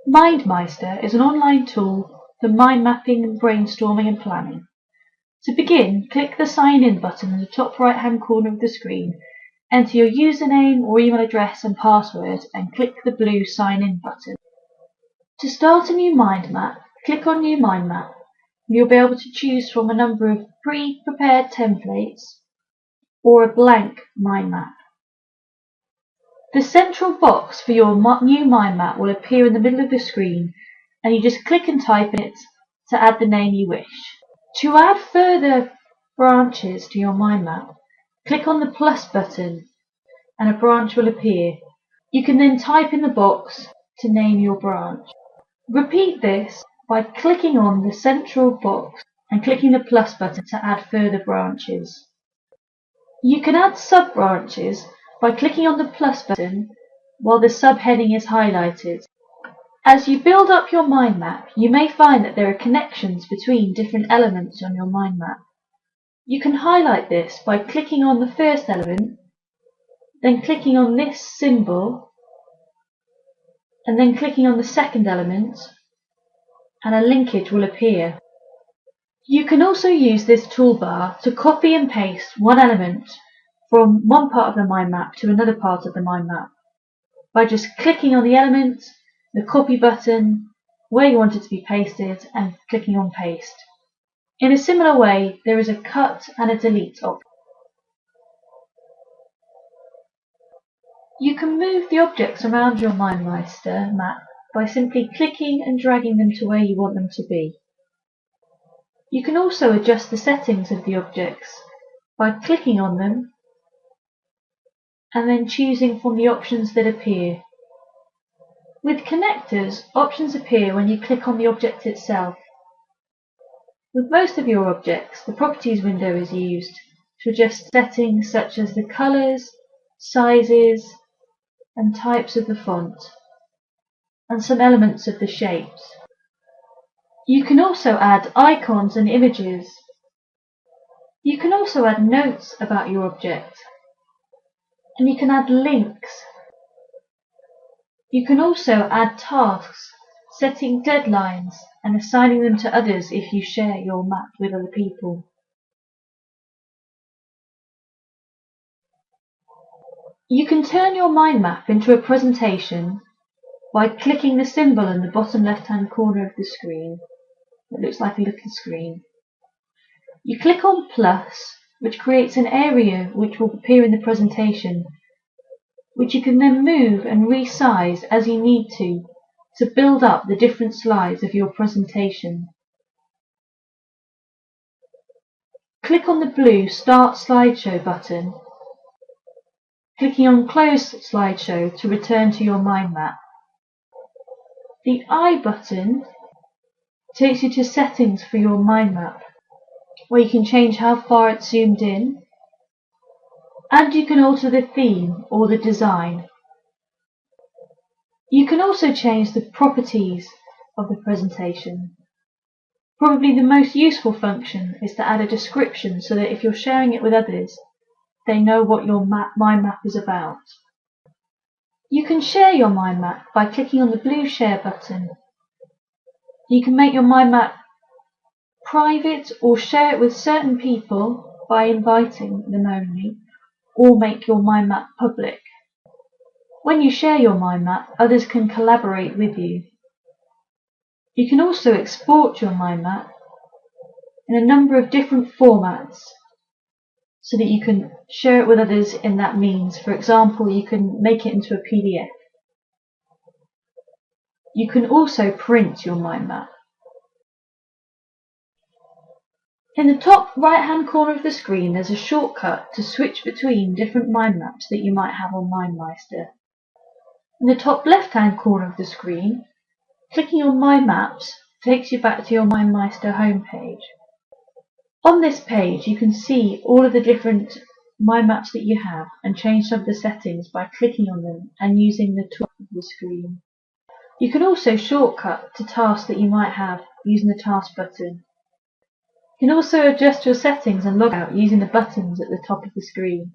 mindmeister is an online tool for mind mapping and brainstorming and planning. To begin, click the Sign In button in the top right hand corner of the screen, enter your username or email address and password and click the blue Sign In button. To start a new mind map, click on New Mind Map and you'll be able to choose from a number of pre-prepared templates or a blank mind map. The central box for your new mind map will appear in the middle of the screen and you just click and type in it to add the name you wish. To add further branches to your mind map, click on the plus button and a branch will appear. You can then type in the box to name your branch. Repeat this by clicking on the central box and clicking the plus button to add further branches. You can add sub-branches by clicking on the plus button while the subheading is highlighted. As you build up your mind map, you may find that there are connections between different elements on your mind map. You can highlight this by clicking on the first element, then clicking on this symbol, and then clicking on the second element, and a linkage will appear. You can also use this toolbar to copy and paste one element from one part of the mind map to another part of the mind map by just clicking on the element, the copy button, where you want it to be pasted, and clicking on paste. In a similar way, there is a cut and a delete option. You can move the objects around your mindmeister map by simply clicking and dragging them to where you want them to be. You can also adjust the settings of the objects by clicking on them and then choosing from the options that appear. With connectors, options appear when you click on the object itself. With most of your objects, the Properties window is used to adjust settings such as the colours, sizes, and types of the font, and some elements of the shapes. You can also add icons and images. You can also add notes about your object, and you can add links. You can also add tasks, setting deadlines and assigning them to others if you share your map with other people. You can turn your mind map into a presentation by clicking the symbol in the bottom left hand corner of the screen. It looks like a little screen. You click on plus, which creates an area which will appear in the presentation, which you can then move and resize as you need to build up the different slides of your presentation. Click on the blue Start Slideshow button, clicking on Close Slideshow to return to your mind map. The I button takes you to settings for your mind map, where you can change how far it's zoomed in, and you can alter the theme or the design. You can also change the properties of the presentation. Probably the most useful function is to add a description so that if you're sharing it with others, they know what your mind map is about. You can share your mind map by clicking on the blue Share button. You can make your mind map private or share it with certain people by inviting them only, or make your mind map public. When you share your mind map, others can collaborate with you. You can also export your mind map in a number of different formats so that you can share it with others in that means. For example, you can make it into a PDF. You can also print your mind map. In the top right hand corner of the screen, there's a shortcut to switch between different mind maps that you might have on mindmeister. In the top left hand corner of the screen, clicking on My Maps takes you back to your mindmeister homepage. On this page you can see all of the different mind maps that you have and change some of the settings by clicking on them and using the tool of the screen. You can also shortcut to tasks that you might have using the task button. You can also adjust your settings and log out using the buttons at the top of the screen.